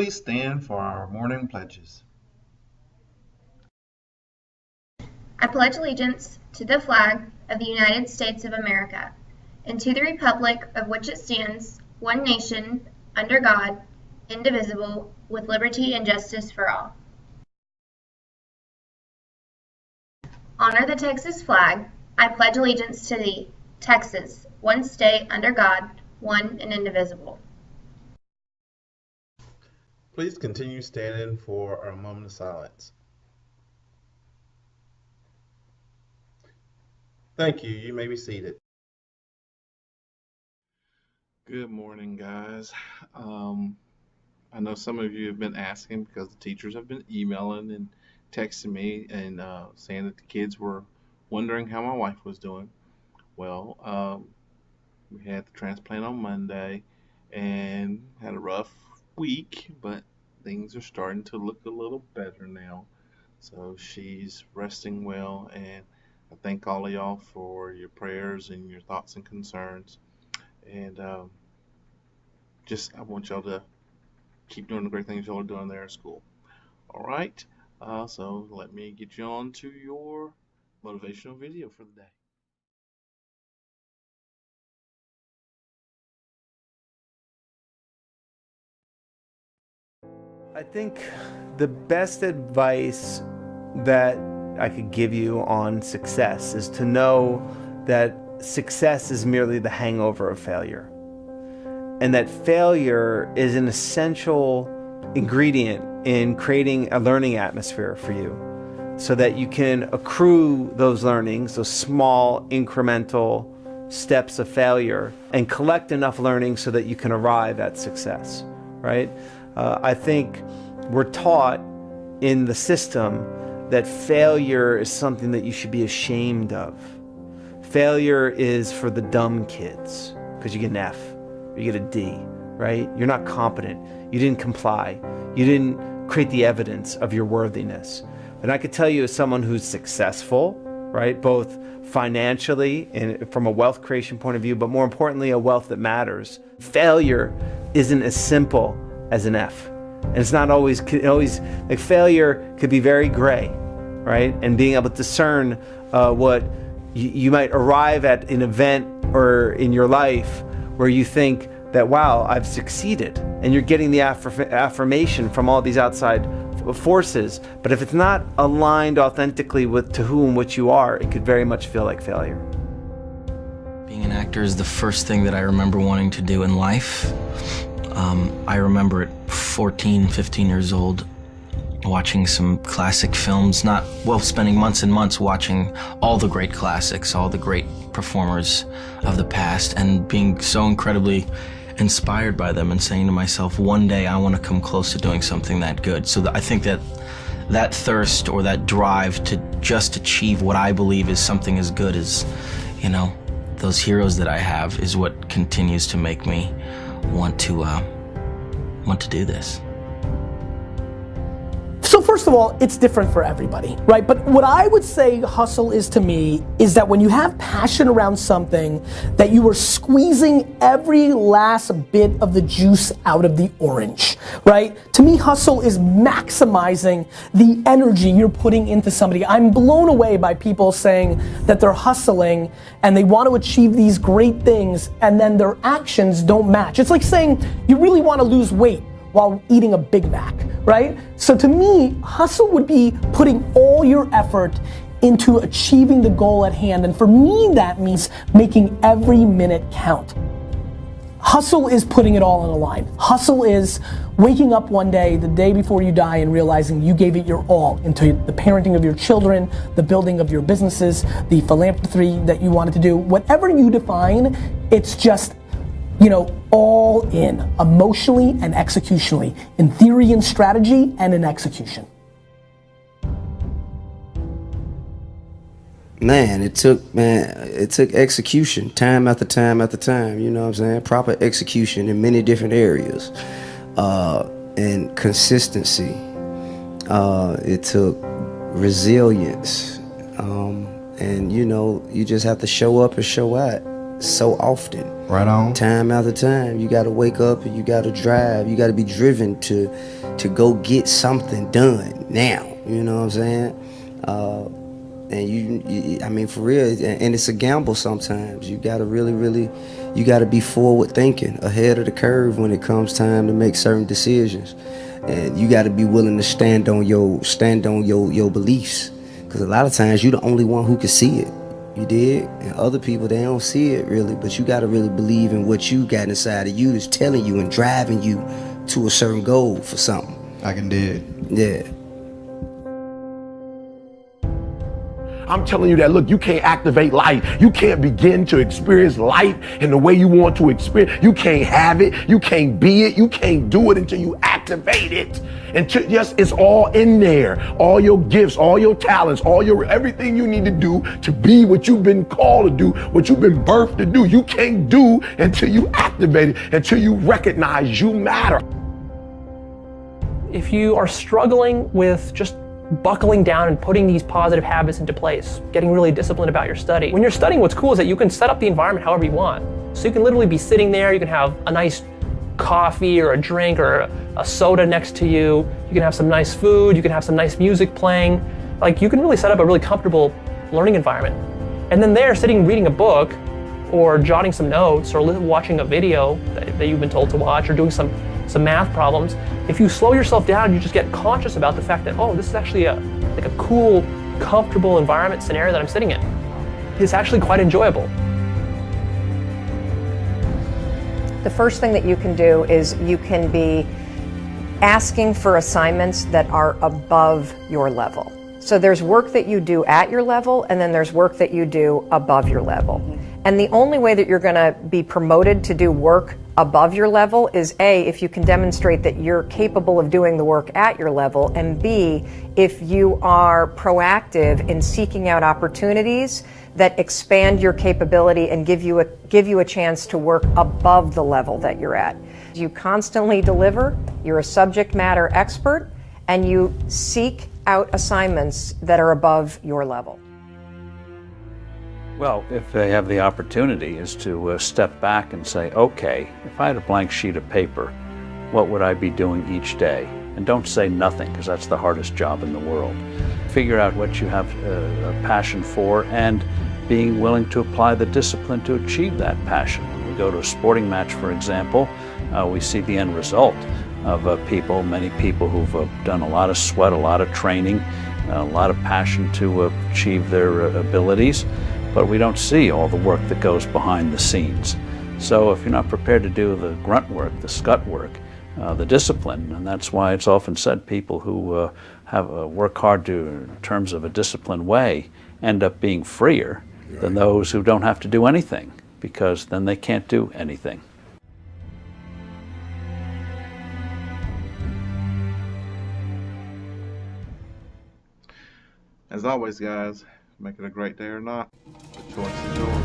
Please stand for our morning pledges. I pledge allegiance to the flag of the United States of America and to the republic of which it stands, one nation, under God, indivisible, with liberty and justice for all. Honor the Texas flag. I pledge allegiance to thee, Texas, one state under God, one and indivisible. Please continue standing for our moment of silence. Thank you. You may be seated. Good morning, guys. I know some of you have been asking because the teachers have been emailing and texting me and saying that the kids were wondering how my wife was doing. Well, we had the transplant on Monday and had a rough week, but things are starting to look a little better now. So she's resting well, and I thank all of y'all for your prayers and your thoughts and concerns. And I want y'all to keep doing the great things y'all are doing there at school. All right. So let me get you on to your motivational video for the day. I think the best advice that I could give you on success is to know that success is merely the hangover of failure, and that failure is an essential ingredient in creating a learning atmosphere for you so that you can accrue those learnings, those small incremental steps of failure, and collect enough learning so that you can arrive at success, right? I think we're taught in the system that failure is something that you should be ashamed of. Failure is for the dumb kids because you get an F or you get a D, right? You're not competent. You didn't comply. You didn't create the evidence of your worthiness. And I could tell you as someone who's successful, right, both financially and from a wealth creation point of view, but more importantly, a wealth that matters, failure isn't as simple as an F. And it's not always, like failure could be very gray, right? And being able to discern what you might arrive at an event or in your life where you think that, wow, I've succeeded. And you're getting the affirmation from all these outside forces. But if it's not aligned authentically to who and what you are, it could very much feel like failure. Being an actor is the first thing that I remember wanting to do in life. I remember at 14, 15 years old, watching some classic films, spending months and months watching all the great classics, all the great performers of the past, and being so incredibly inspired by them and saying to myself, one day I want to come close to doing something that good. So I think that thirst or that drive to just achieve what I believe is something as good as, those heroes that I have is what continues to make me want to do this. So first of all, it's different for everybody, right? But what I would say hustle is to me is that when you have passion around something, that you are squeezing every last bit of the juice out of the orange, right? To me, hustle is maximizing the energy you're putting into somebody. I'm blown away by people saying that they're hustling and they want to achieve these great things and then their actions don't match. It's like saying you really want to lose weight while eating a Big Mac, right? So to me, hustle would be putting all your effort into achieving the goal at hand. And for me, that means making every minute count. Hustle is putting it all on the line. Hustle is waking up one day, the day before you die, and realizing you gave it your all into the parenting of your children, the building of your businesses, the philanthropy that you wanted to do. Whatever you define, it's just all in, emotionally and executionally, in theory and strategy and in execution. Man, it took execution, time after time after time, you know what I'm saying? Proper execution in many different areas, and consistency. It took resilience, and you just have to show up and show out. so often. Right on. Time after time, you gotta wake up and you gotta drive. You gotta be driven to go get something done now. You know what I'm saying? And you, I mean, for real, and it's a gamble sometimes. You gotta really, you gotta be forward thinking, ahead of the curve when it comes time to make certain decisions. And you gotta be willing to stand on your beliefs. Because a lot of times you're the only one who can see it. You dig? And other people, they don't see it really, but you gotta really believe in what you got inside of you that's telling you and driving you to a certain goal for something. I can dig. Yeah. I'm telling you that, look, you can't activate life. You can't begin to experience life in the way you want to experience. You can't have it. You can't be it. You can't do it until you activate it. Until just it's all in there. All your gifts, all your talents, everything you need to do to be what you've been called to do, what you've been birthed to do. You can't do until you activate it, until you recognize you matter. If you are struggling with just buckling down and putting these positive habits into place, getting really disciplined about your study. When you're studying, what's cool is that you can set up the environment however you want. So you can literally be sitting there, you can have a nice coffee or a drink or a soda next to you, you can have some nice food, you can have some nice music playing. Like, you can really set up a really comfortable learning environment. And then there, sitting reading a book or jotting some notes or watching a video that you've been told to watch or doing some math problems, if you slow yourself down, you just get conscious about the fact that, oh, this is actually a cool, comfortable environment scenario that I'm sitting in. It's actually quite enjoyable. The first thing that you can do is you can be asking for assignments that are above your level. So there's work that you do at your level, and then there's work that you do above your level. And the only way that you're going to be promoted to do work above your level is A, if you can demonstrate that you're capable of doing the work at your level, and B, if you are proactive in seeking out opportunities that expand your capability and give you a chance to work above the level that you're at. You constantly deliver, you're a subject matter expert, and you seek out assignments that are above your level. Well, if they have the opportunity, is to step back and say, okay, if I had a blank sheet of paper, what would I be doing each day? And don't say nothing, because that's the hardest job in the world. Figure out what you have a passion for and being willing to apply the discipline to achieve that passion. When we go to a sporting match, for example, we see the end result of many people who've done a lot of sweat, a lot of training, a lot of passion to achieve their abilities. But we don't see all the work that goes behind the scenes. So if you're not prepared to do the grunt work, the scut work, the discipline, and that's why it's often said people who work hard in terms of a disciplined way end up being freer than those who don't have to do anything, because then they can't do anything. As always, guys, make it a great day or not. The choice is yours.